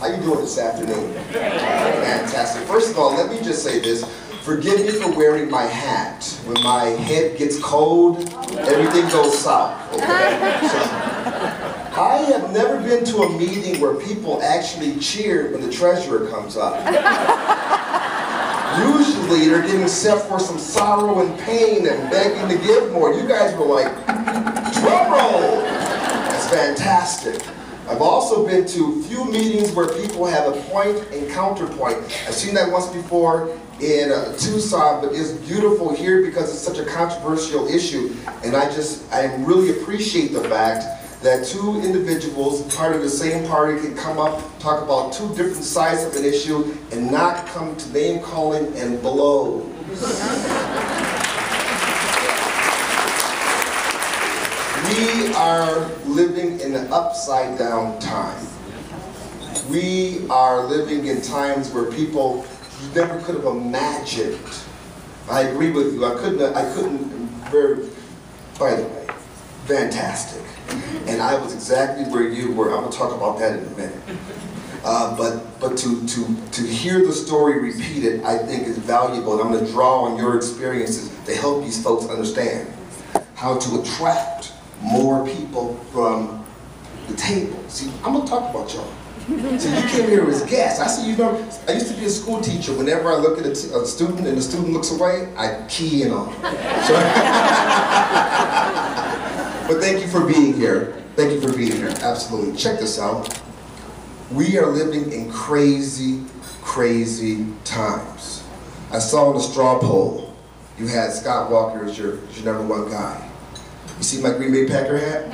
How you doing this afternoon? Fantastic. First of all, let me just say this. Forgive me for wearing my hat. When my head gets cold, everything goes south. Okay? So, I have never been to a meeting where people actually cheer when the treasurer comes up. Usually they're getting set for some sorrow and pain and begging to give more. You guys were like, drum roll! That's fantastic. I've also been to a few meetings where people have a point and counterpoint. I've seen that once before in Tucson, but it's beautiful here because it's such a controversial issue. And I really appreciate the fact that two individuals, part of the same party, can come up, talk about two different sides of an issue, and not come to name calling and blows. We are living in an upside down time. We are living in times where people never could have imagined. I agree with you. I couldn't by the way, fantastic. And I was exactly where you were. I'm gonna talk about that in a minute. But to hear the story repeated, I think is valuable. And I'm gonna draw on your experiences to help these folks understand how to attract more people from the table. See, I'm gonna talk about y'all. So you came here as guests. I see you know, I used to be a school teacher. Whenever I look at a student and the student looks away, I key in on them. So, but thank you for being here. Thank you for being here, absolutely. Check this out. We are living in crazy, crazy times. I saw in the straw poll, you had Scott Walker as your number one guy. You see my Green Bay Packer hat?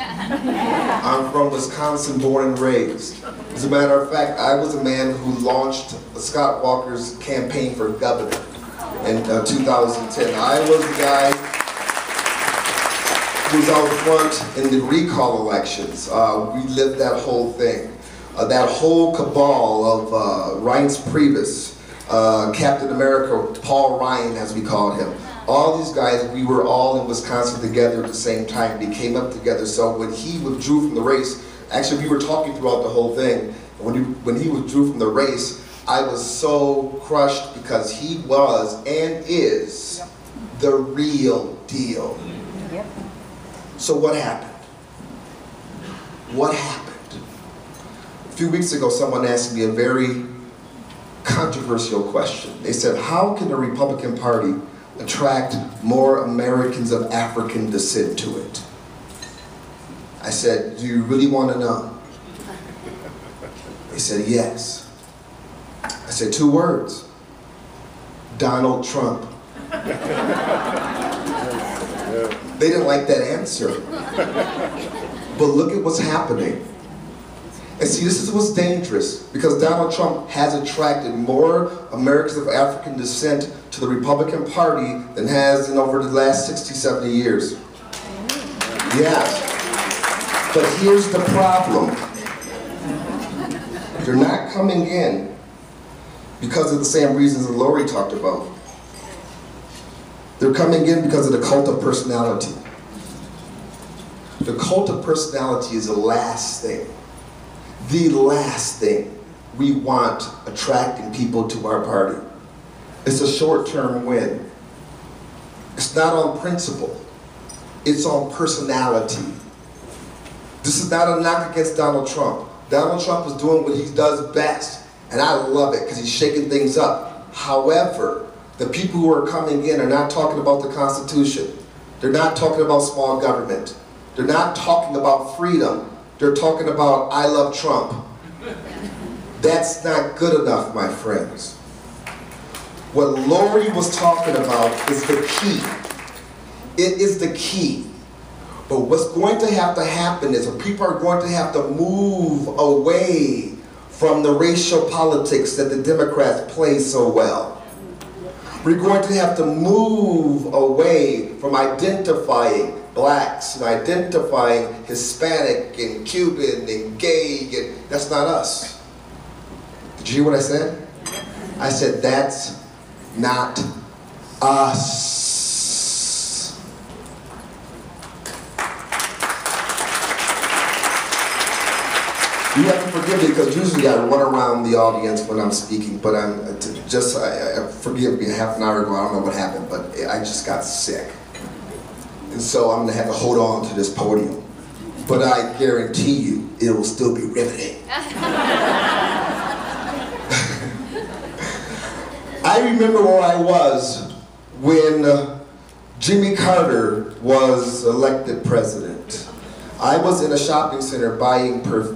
I'm from Wisconsin, born and raised. As a matter of fact, I was a man who launched Scott Walker's campaign for governor in 2010. I was the guy who was out front in the recall elections. We lived that whole thing. That whole cabal of Reince Priebus, Captain America, Paul Ryan as we called him. All these guys, we were all in Wisconsin together at the same time. We came up together. So when he withdrew from the race, actually we were talking throughout the whole thing. When he withdrew from the race, I was so crushed because he was and is the real deal. So what happened? What happened? A few weeks ago, someone asked me a very controversial question. They said, how can the Republican Party attract more Americans of African descent to it? I said, do you really want to know? They said, yes. I said, 2 words. Donald Trump. They didn't like that answer. But look at what's happening. And see, this is what's dangerous, because Donald Trump has attracted more Americans of African descent to the Republican Party than has in over the last 60, 70 years. Yes. But here's the problem. They're not coming in because of the same reasons that Lori talked about. They're coming in because of the cult of personality. The cult of personality is the last thing we want attracting people to our party. It's a short-term win. It's not on principle. It's on personality. This is not a knock against Donald Trump. Donald Trump is doing what he does best, and I love it because he's shaking things up. However, the people who are coming in are not talking about the Constitution. They're not talking about small government. They're not talking about freedom. They're talking about, I love Trump. That's not good enough, my friends. What Lori was talking about is the key. It is the key. But what's going to have to happen is people are going to have to move away from the racial politics that the Democrats play so well. We're going to have to move away from identifying blacks and identifying Hispanic and Cuban and gay, and that's not us. Did you hear what I said? I said, that's not us. You have to forgive me because usually I run around the audience when I'm speaking, but forgive me, half an hour ago, I don't know what happened, but I just got sick. And so I'm gonna have to hold on to this podium. But I guarantee you, it will still be riveting. I remember where I was when Jimmy Carter was elected president. I was in a shopping center buying cologne.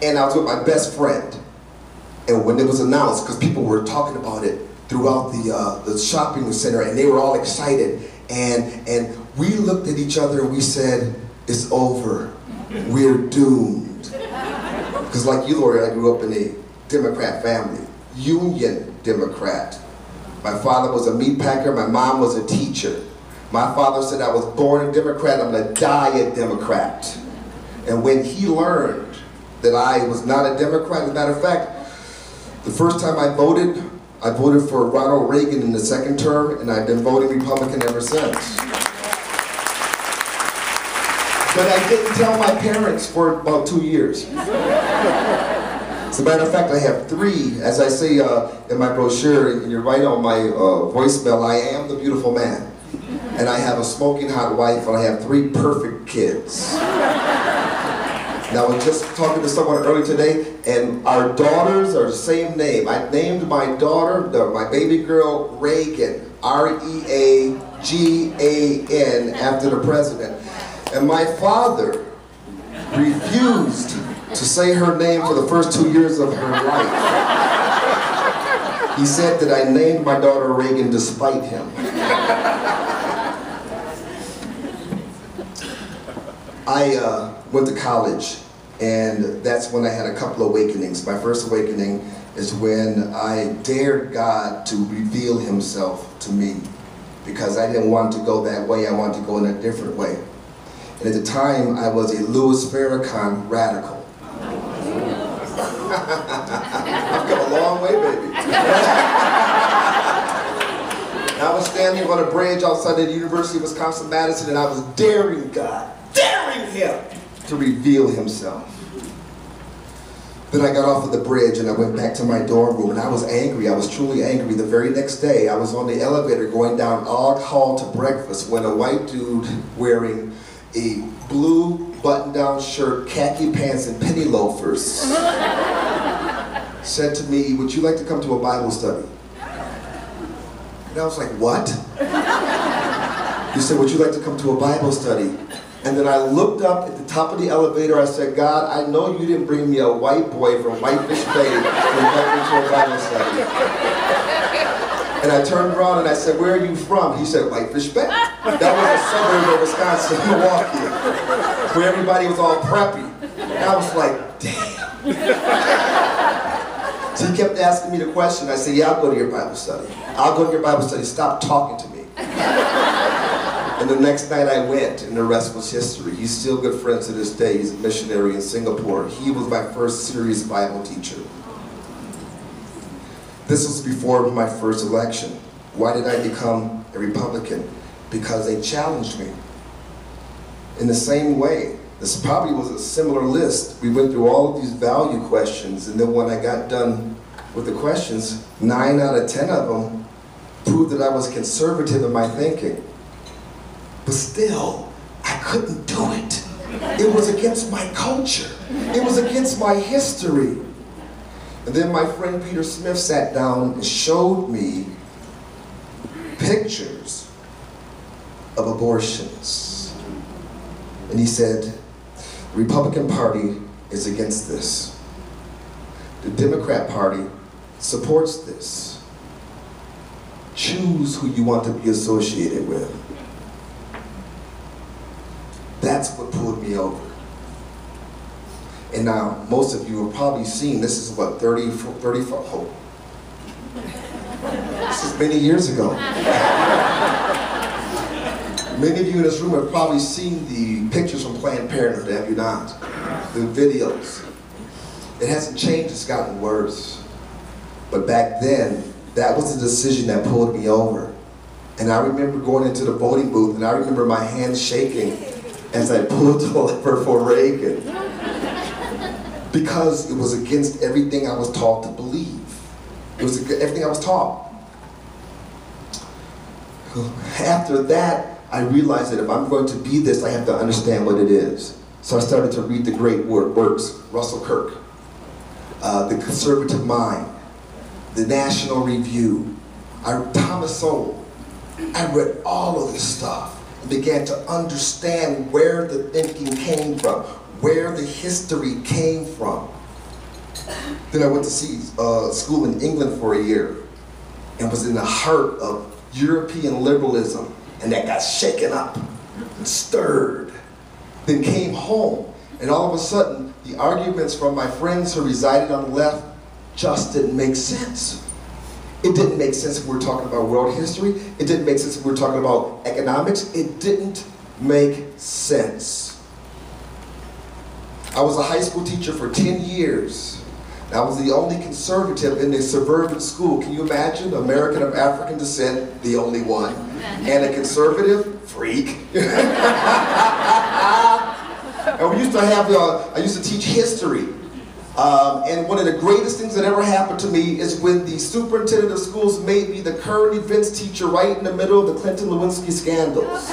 And I was with my best friend. And when it was announced, because people were talking about it throughout the shopping center, and they were all excited, and we looked at each other and we said, it's over. We're doomed. Because like you, Lori, I grew up in a Democrat family, Union Democrat. My father was a meat packer, my mom was a teacher. My father said I was born a Democrat, I'm gonna die a Democrat. And when he learned that I was not a Democrat, as a matter of fact, the first time I voted for Ronald Reagan in the second term, and I've been voting Republican ever since. But I didn't tell my parents for about 2 years. As a matter of fact, I have 3, as I say in my brochure, and you're right on my voicemail, I am the beautiful man. And I have a smoking hot wife, and I have 3 perfect kids. Now, I was just talking to someone earlier today, and our daughters are the same name. I named my daughter, my baby girl, Reagan, R-E-A-G-A-N, after the president. And my father refused to say her name for the first 2 years of her life. He said that I named my daughter Reagan despite him. I went to college, and that's when I had a couple of awakenings. My first awakening is when I dared God to reveal himself to me, because I didn't want to go that way, I wanted to go in a different way. And at the time, I was a Louis Farrakhan radical. I've come a long way, baby. I was standing on a bridge outside the University of Wisconsin-Madison, and I was daring God, daring him to reveal himself. Then I got off of the bridge and I went back to my dorm room, and I was angry. I was truly angry. The very next day, I was on the elevator going down Ogg Hall to breakfast when a white dude wearing a blue button-down shirt, khaki pants, and penny loafers said to me, would you like to come to a Bible study? And I was like, what? He said, would you like to come to a Bible study? And then I looked up at the top of the elevator, I said, God, I know you didn't bring me a white boy from Whitefish Bay to invite me to a Bible study. And I turned around and I said, where are you from? He said, Whitefish Bay. That was a suburb of Wisconsin, Milwaukee, where everybody was all preppy. And I was like, damn. So he kept asking me the question. I said, yeah, I'll go to your Bible study. I'll go to your Bible study. Stop talking to me. And the next night I went, and the rest was history. He's still good friends to this day. He's a missionary in Singapore. He was my first serious Bible teacher. This was before my first election. Why did I become a Republican? Because they challenged me. In the same way, this probably was a similar list. We went through all of these value questions, and then when I got done with the questions, 9 out of 10 of them proved that I was conservative in my thinking. But still, I couldn't do it. It was against my culture. It was against my history. And then my friend Peter Smith sat down and showed me pictures of abortions. And he said, the Republican Party is against this. The Democrat Party supports this. Choose who you want to be associated with. That's what pulled me over. And now, most of you have probably seen, this is what, 34, oh. This is many years ago. Many of you in this room have probably seen the pictures from Planned Parenthood, have you not? The videos. It hasn't changed, it's gotten worse. But back then, that was the decision that pulled me over. And I remember going into the voting booth, and I remember my hands shaking. as I pulled the lever for Reagan. Because it was against everything I was taught to believe. It was everything I was taught. After that, I realized that if I'm going to be this, I have to understand what it is. So I started to read the great works, Russell Kirk, The Conservative Mind, The National Review, Thomas Sowell. I read all of this stuff and began to understand where the thinking came from, where the history came from. Then I went to school in England for a year and was in the heart of European liberalism, and that got shaken up and stirred. Then came home, and all of a sudden, the arguments from my friends who resided on the left just didn't make sense. It didn't make sense if we were talking about world history. It didn't make sense if we were talking about economics. It didn't make sense. I was a high school teacher for 10 years. I was the only conservative in a suburban school. Can you imagine? American of African descent, the only one. And a conservative? Freak. And we used to have, I used to teach history. And one of the greatest things that ever happened to me is when the superintendent of schools made me the current events teacher right in the middle of the Clinton-Lewinsky scandals.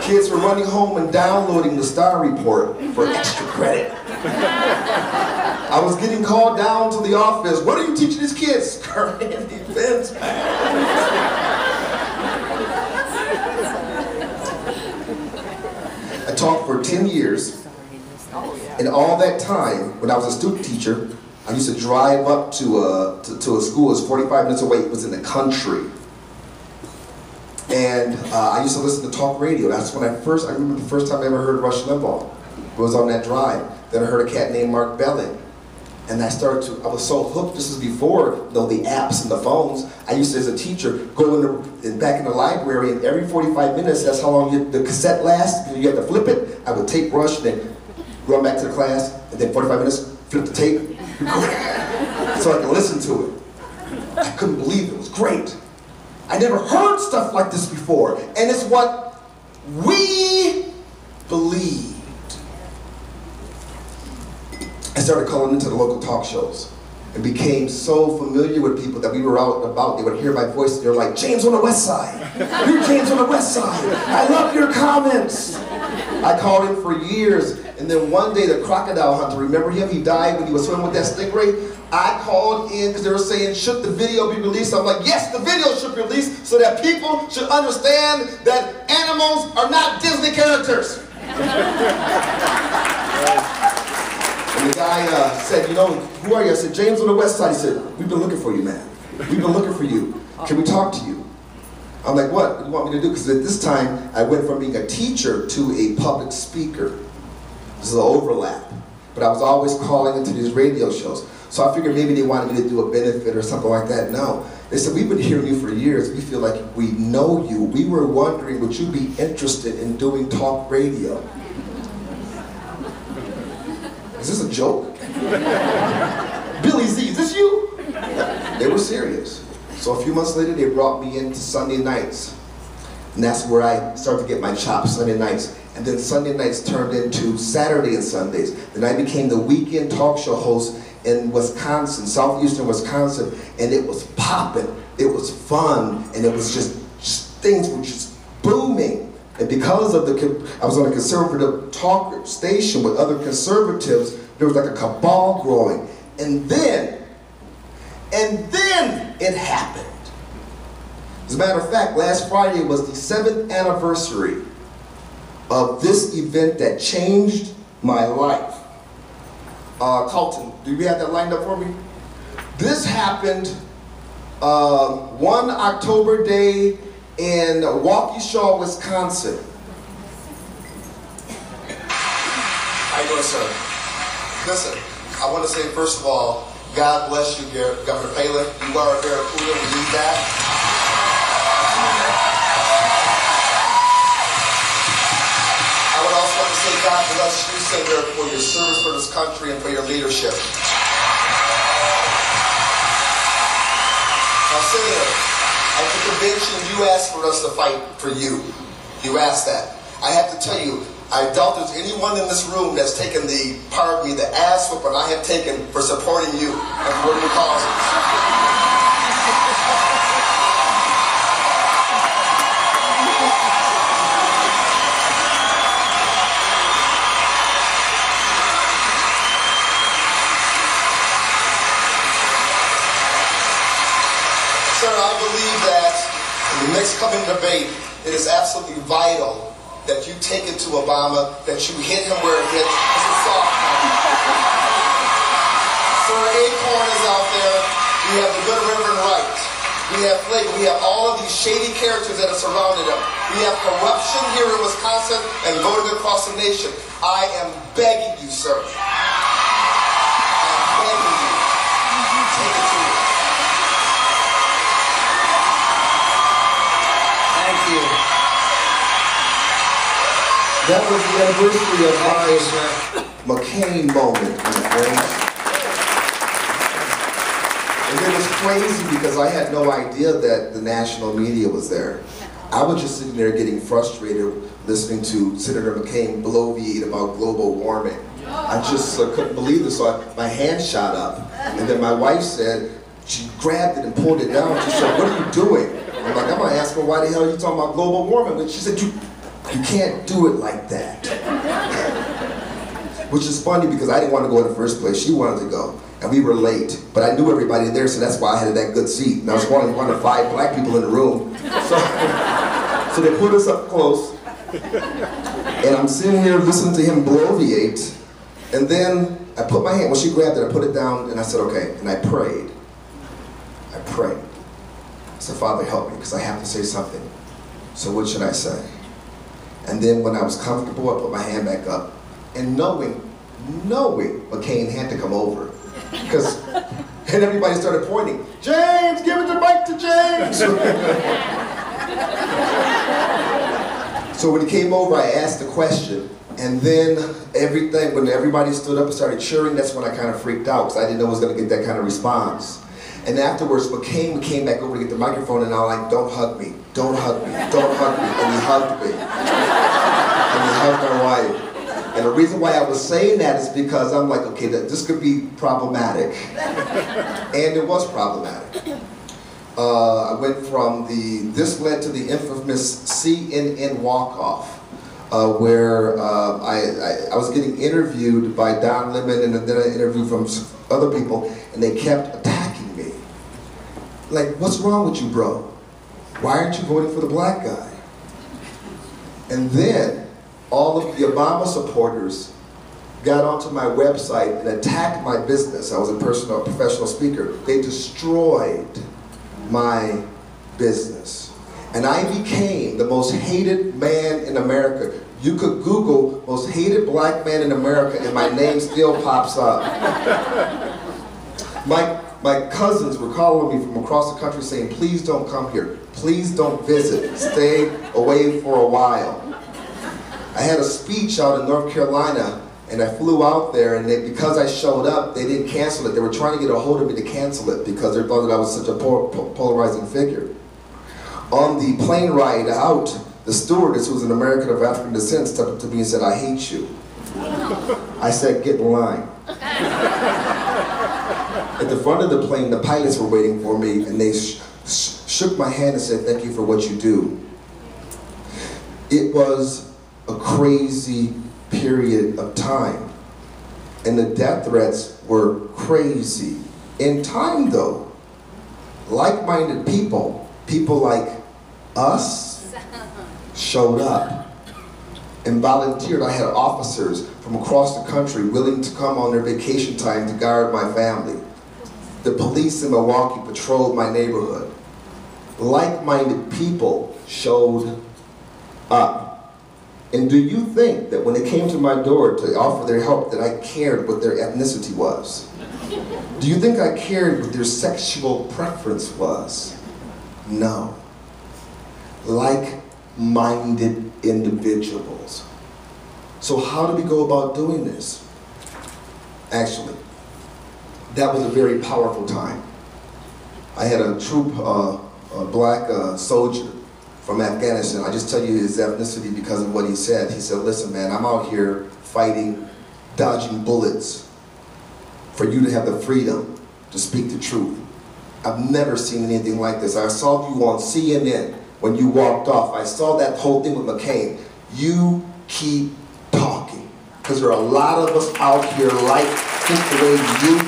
Kids were running home and downloading the Star Report for extra credit. I was getting called down to the office. What are you teaching these kids? Current events, man. I taught for 10 years. And all that time, when I was a student teacher, I used to drive up to a school that was 45 minutes away. It was in the country. And I used to listen to talk radio. That's when I remember the first time I ever heard Rush Limbaugh. It was on that drive. Then I heard a cat named Mark Belling. And I was so hooked. This is before the apps and the phones. I used to, as a teacher, go back in the library, and every 45 minutes, that's how long the cassette lasts. You had to flip it. I would tape Rush, then run back to the class, and then 45 minutes, flip the tape, so I could listen to it. I couldn't believe it. It was great. I never heard stuff like this before, and it's what we believed. I started calling into the local talk shows and became so familiar with people that we were out and about. They would hear my voice, and they were like, James on the West Side. You're James on the West Side. I love your comments. I called him for years, and then one day the crocodile hunter, remember him? He died when he was swimming with that stingray. I called in because they were saying, should the video be released? I'm like, yes, the video should be released so that people should understand that animals are not Disney characters. And the guy said, you know, who are you? I said, James on the West Side. He said, we've been looking for you, man. We've been looking for you. Can we talk to you? I'm like, what do you want me to do? Because at this time, I went from being a teacher to a public speaker. This is an overlap. But I was always calling into these radio shows. So I figured maybe they wanted me to do a benefit or something like that. No. They said, we've been hearing you for years. We feel like we know you. We were wondering, would you be interested in doing talk radio? Is this a joke? Billy Z, is this you? They were serious. So a few months later, they brought me into Sunday nights. And that's where I started to get my chops, Sunday nights. And then Sunday nights turned into Saturday and Sundays. Then I became the weekend talk show host in Wisconsin, southeastern Wisconsin. And it was popping, it was fun, and it was just things were just booming. And because of I was on a conservative talk station with other conservatives, there was like a cabal growing. And then it happened. As a matter of fact, last Friday was the 7th anniversary of this event that changed my life. Colton, do we have that lined up for me? This happened one October day in Waukesha, Wisconsin. How you doing, sir? Listen, I want to say first of all, God bless you, Governor Palin. You are a Barracuda, we need that. I would also like to say God bless you, Senator, for your service for this country and for your leadership. Now, Senator, at the convention, you asked for us to fight for you. You asked that. I have to tell you, I doubt there's anyone in this room that's taken the, pardon me, the ass whooping I have taken for supporting you and for your causes. Sir, I believe that in the next coming debate, it is absolutely vital that you take it to Obama, that you hit him where it hits. It's a soft one. Sir, Acorn is out there. We have the good Reverend Wright. We have Flake. We have all of these shady characters that are surrounded him. We have corruption here in Wisconsin and voting across the nation. I am begging you, sir. I'm begging you. Take it to him. Thank you. That was the anniversary of my McCain moment, my friends. And it was crazy because I had no idea that the national media was there. I was just sitting there getting frustrated listening to Senator McCain bloviate about global warming. I just couldn't believe this, so my hand shot up. And then my wife said, she grabbed it and pulled it down. She said, what are you doing? I'm like, I'm gonna ask her, why the hell are you talking about global warming? But she said, you can't do it like that. Which is funny because I didn't want to go in the first place. She wanted to go. And we were late. But I knew everybody there, so that's why I had that good seat. And I was one of 5 black people in the room. So they put us up close. And I'm sitting here listening to him bloviate. And then I put my hand, when she grabbed it, I put it down and I said, okay. And I prayed. I prayed. I said, Father, help me, because I have to say something. So what should I say? And then when I was comfortable, I put my hand back up. And knowing McCain had to come over. And everybody started pointing. James, give it the mic to James! So when he came over, I asked the question. And then when everybody stood up and started cheering, that's when I kind of freaked out, because I didn't know I was going to get that kind of response. And afterwards, McCain came back over to get the microphone, and I was like, don't hug me, don't hug me, don't hug me. And he hugged me. And he hugged my wife. And the reason why I was saying that is because I'm like, okay, this could be problematic. And it was problematic. I went from this led to the infamous CNN walk-off, where I was getting interviewed by Don Lemon, and then I interviewed from other people, and they kept attacking me. Like, what's wrong with you, bro? Why aren't you voting for the black guy? And then all of the Obama supporters got onto my website and attacked my business. I was a professional speaker. They destroyed my business. And I became the most hated man in America. You could Google most hated black man in America and my name still pops up. My cousins were calling me from across the country saying, please don't come here. Please don't visit. Stay away for a while. I had a speech out in North Carolina, and I flew out there, and because I showed up, they didn't cancel it. They were trying to get a hold of me to cancel it because they thought that I was such a polarizing figure. On the plane ride out, the stewardess, who was an American of African descent, stepped up to me and said, I hate you. I said, get in line. At the front of the plane, the pilots were waiting for me, and they shook my hand and said, thank you for what you do. It was a crazy period of time. And the death threats were crazy. In time, though, like-minded people like us, showed up and volunteered. I had officers from across the country willing to come on their vacation time to guard my family. The police in Milwaukee patrolled my neighborhood. Like-minded people showed up. And do you think that when they came to my door to offer their help that I cared what their ethnicity was? Do you think I cared what their sexual preference was? No. Like-minded individuals. So how do we go about doing this? Actually, that was a very powerful time. I had a troop, a black soldier from Afghanistan. I just tell you his ethnicity because of what he said. He said, listen man, I'm out here fighting, dodging bullets for you to have the freedom to speak the truth. I've never seen anything like this. I saw you on CNN when you walked off. I saw that whole thing with McCain. You keep talking, because there are a lot of us out here like think the way you do.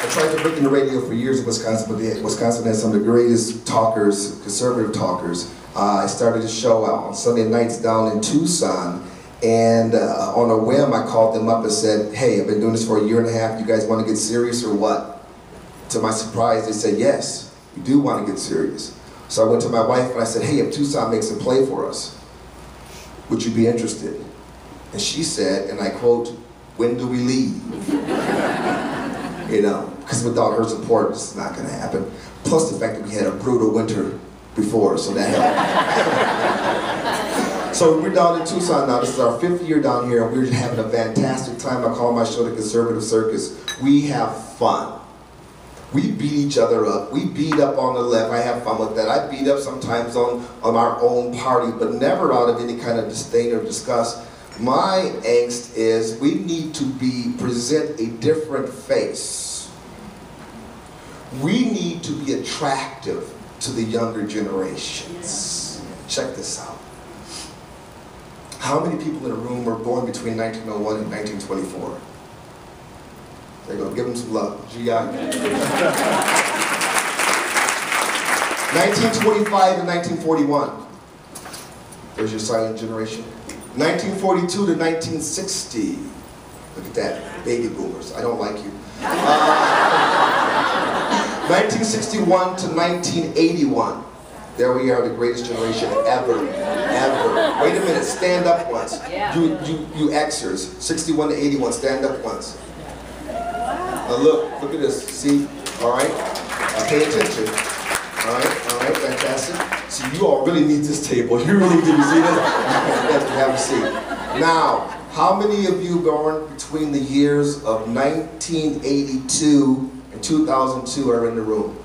I tried to break in the radio for years in Wisconsin, but Wisconsin has some of the greatest talkers, conservative talkers. I started a show out on Sunday nights down in Tucson, and on a whim I called them up and said, hey, I've been doing this for a year and a half, you guys want to get serious or what? To my surprise, they said, yes, we do want to get serious. So I went to my wife and I said, hey, if Tucson makes a play for us, would you be interested? And she said, and I quote, when do we leave? You know, because without her support, it's not going to happen. Plus the fact that we had a brutal winter before, so that helped. So we're down in Tucson now. This is our 5th year down here, and we're having a fantastic time. I call my show the Conservative Circus. We have fun. We beat each other up. We beat up on the left. I have fun with that. I beat up sometimes on our own party, but never out of any kind of disdain or disgust. My angst is we need to present a different face. We need to be attractive to the younger generations. Check this out. How many people in the room were born between 1901 and 1924? There you go, give them some love. GI. 1925 and 1941. There's your silent generation. 1942 to 1960. Look at that, baby boomers. I don't like you. 1961 to 1981. There we are, the greatest generation ever. Wait a minute, stand up once. You Xers, 61 to 81, stand up once. Now look at this, see, all right? Pay attention. All right, fantastic. See, you all really need this table. You really do, you see this? Have a seat. Now, how many of you born between the years of 1982 and 2002 are in the room?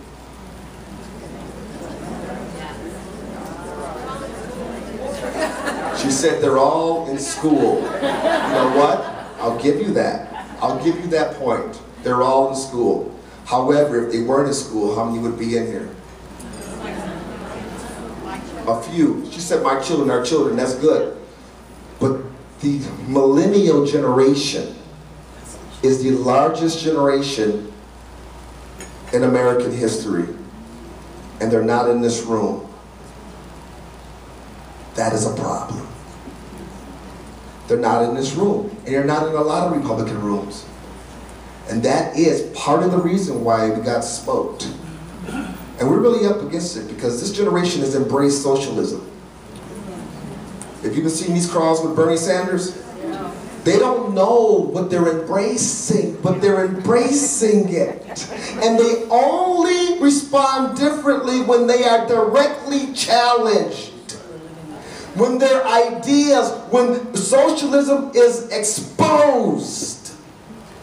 She said they're all in school. You know what? I'll give you that. I'll give you that point. They're all in school. However, if they weren't in school, how many would be in here? A few. She said my children are children, that's good. But the millennial generation is the largest generation in American history. And they're not in this room. That is a problem. They're not in this room. And they're not in a lot of Republican rooms. And that is part of the reason why we got smoked. And we're really up against it because this generation has embraced socialism. Have you been seeing these crowds with Bernie Sanders? They don't know what they're embracing, but they're embracing it. And they only respond differently when they are directly challenged. When their ideas, when socialism is exposed,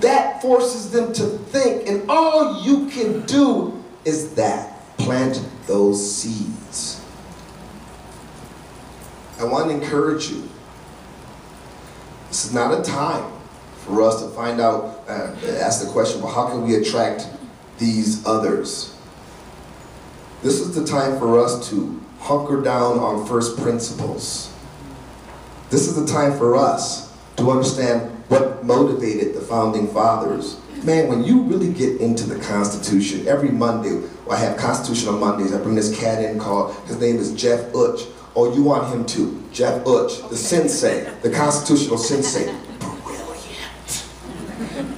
that forces them to think, and all you can do is that. Plant those seeds. I want to encourage you. This is not a time for us to find out, ask the question, well, how can we attract these others? This is the time for us to hunker down on first principles. This is the time for us to understand what motivated the founding fathers. Man, when you really get into the Constitution, every Monday, I have Constitutional Mondays, I bring this cat in called, his name is Jeff Utch. Oh, you want him too. Jeff Utch, the sensei, the constitutional sensei. Brilliant.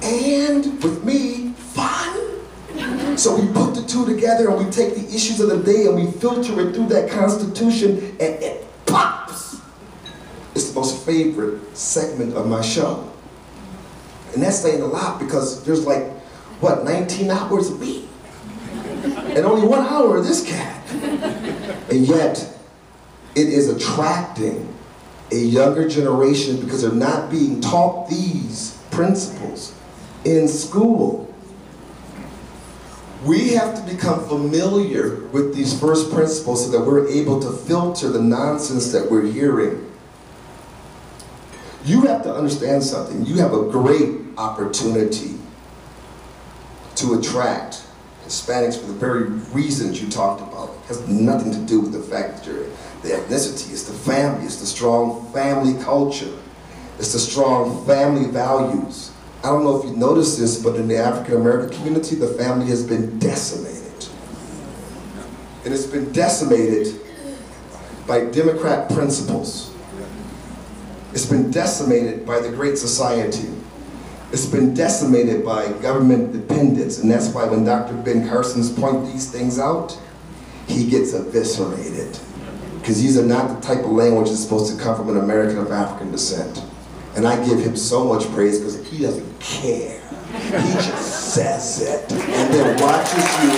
And with me, fun. So we put the two together and we take the issues of the day and we filter it through that Constitution and it pops. It's the most favorite segment of my show. And that's saying a lot because there's like, what, 19 hours a week? And only 1 hour of this cat. And yet, it is attracting a younger generation because they're not being taught these principles in school. We have to become familiar with these first principles so that we're able to filter the nonsense that we're hearing. You have to understand something. You have a great opportunity to attract Hispanics for the very reasons you talked about. It has nothing to do with the fact that you're the ethnicity. It's the family. It's the strong family culture. It's the strong family values. I don't know if you noticed this, but in the African American community, the family has been decimated. And it's been decimated by Democrat principles. It's been decimated by the Great Society. It's been decimated by government dependence, and that's why when Dr. Ben Carson's point these things out, he gets eviscerated. Because these are not the type of language that's supposed to come from an American of African descent. And I give him so much praise because he doesn't care. He just says it, and then watches you.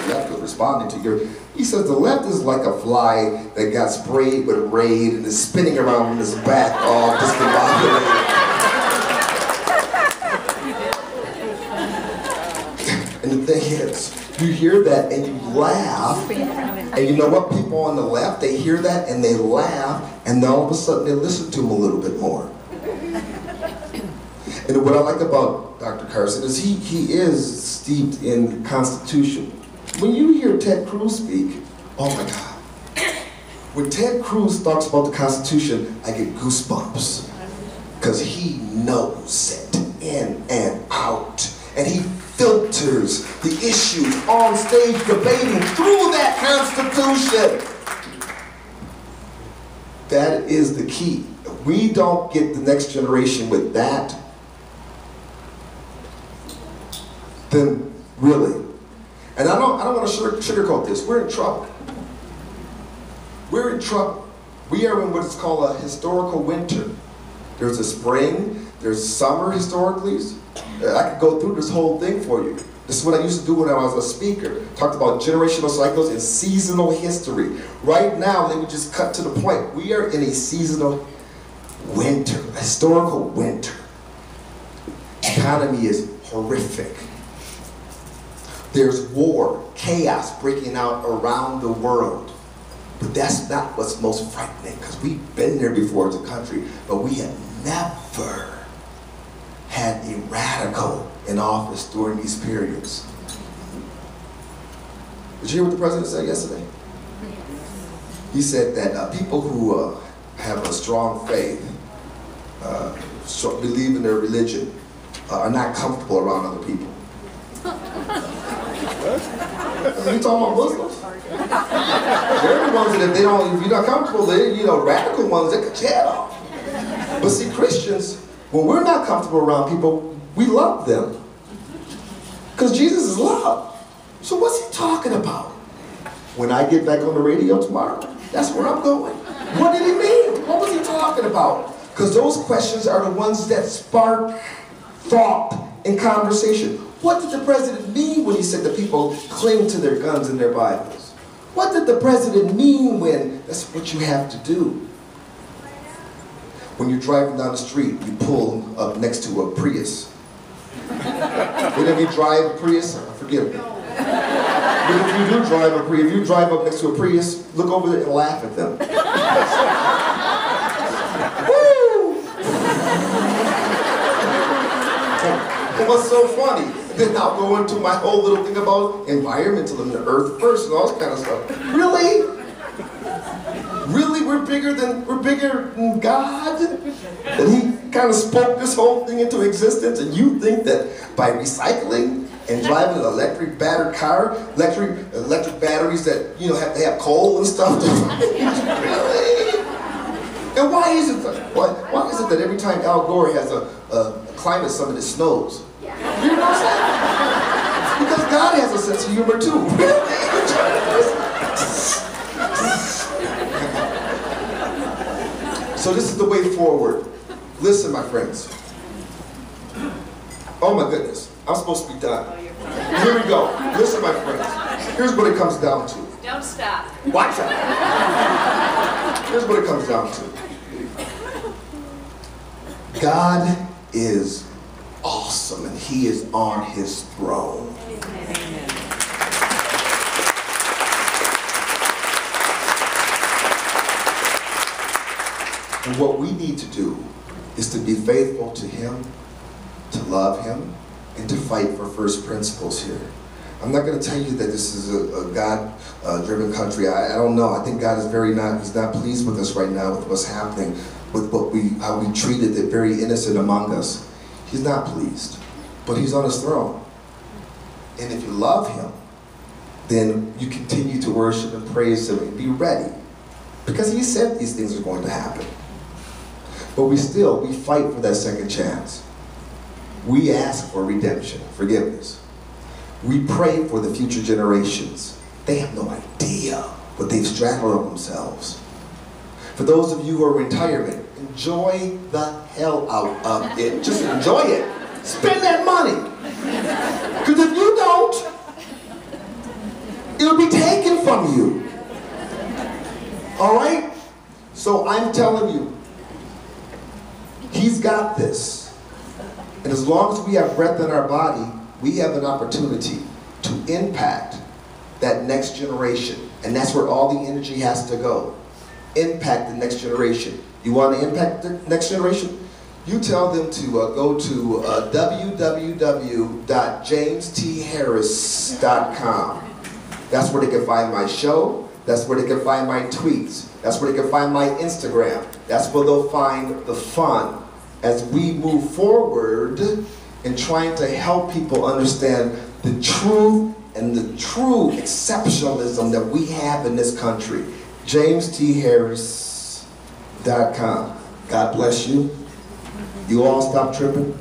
The left is responding to your. He says the left is like a fly that got sprayed with Raid and is spinning around on his back, all discombobulated. And the thing is, you hear that and you laugh, and you know what? People on the left, they hear that and they laugh, and then all of a sudden they listen to him a little bit more. And what I like about Dr. Carson is he is steeped in the Constitution. When you hear Ted Cruz speak, oh my God. When Ted Cruz talks about the Constitution, I get goosebumps. Because he knows it in and out. And he filters the issues on stage debating through that Constitution. That is the key. If we don't get the next generation with that, then really, and I don't want to sugarcoat this, we're in trouble. We're in trouble. We are in what is called a historical winter. There's a spring, there's summer historically. I could go through this whole thing for you. This is what I used to do when I was a speaker. Talked about generational cycles and seasonal history. Right now, let me just cut to the point. We are in a seasonal winter, a historical winter. Economy is horrific. There's war, chaos breaking out around the world. But that's not what's most frightening, because we've been there before as a country, but we have never had a radical in office during these periods. Did you hear what the president said yesterday? He said that people who have a strong faith, believe in their religion, are not comfortable around other people. Are you talking about Muslims? They're the ones that if you're not comfortable, radical ones that cut your head off. But see, Christians, when we're not comfortable around people, we love them. Because Jesus is love. So what's he talking about? When I get back on the radio tomorrow, that's where I'm going. What did he mean? What was he talking about? Because those questions are the ones that spark thought and conversation. What did the president mean when he said that people cling to their guns and their Bibles? What did the president mean when that's what you have to do? When you're driving down the street, you pull up next to a Prius. Whenever you drive a Prius, forgive me. But if you do drive a Prius, if you drive up next to a Prius, look over there and laugh at them. Woo! And what's so funny? Then I'll go into my whole little thing about environmentalism and the earth first and all this kind of stuff. Really? Really, we're bigger than God? And he kind of spoke this whole thing into existence, and you think that by recycling and driving an electric battered car, electric batteries that they have coal and stuff. Really? And why is it that every time Al Gore has a climate summit, it snows? You know what I'm saying? Because God has a sense of humor too. So this is the way forward. Listen, my friends. Oh my goodness, I'm supposed to be done. Here we go. Listen, my friends. Here's what it comes down to. Don't stop. Watch out. Here's what it comes down to. God is awesome, and he is on his throne. Amen. And what we need to do is to be faithful to him, to love him, and to fight for first principles here. I'm not going to tell you that this is a God-driven country. I don't know. I think God is he's not pleased with us right now with what's happening, with how we treated the very innocent among us. He's not pleased, but he's on his throne. And if you love him, then you continue to worship and praise him and be ready. Because he said these things are going to happen. But we fight for that second chance. We ask for redemption, forgiveness. We pray for the future generations. They have no idea what they've straggled on themselves. For those of you who are in retirement, enjoy the hell out of it. Just enjoy it. Spend that money. Because if you don't, it'll be taken from you. All right? So I'm telling you, he's got this. And as long as we have breath in our body, we have an opportunity to impact that next generation. And that's where all the energy has to go. Impact the next generation. You want to impact the next generation? You tell them to go to www.jamestharris.com. That's where they can find my show. That's where they can find my tweets. That's where they can find my Instagram. That's where they'll find the fun as we move forward in trying to help people understand the truth and the true exceptionalism that we have in this country. JamesTHarris.com. God bless you. You all stop tripping.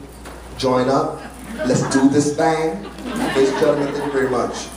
Join up. Let's do this thing. Ladies and gentlemen, thank you very much.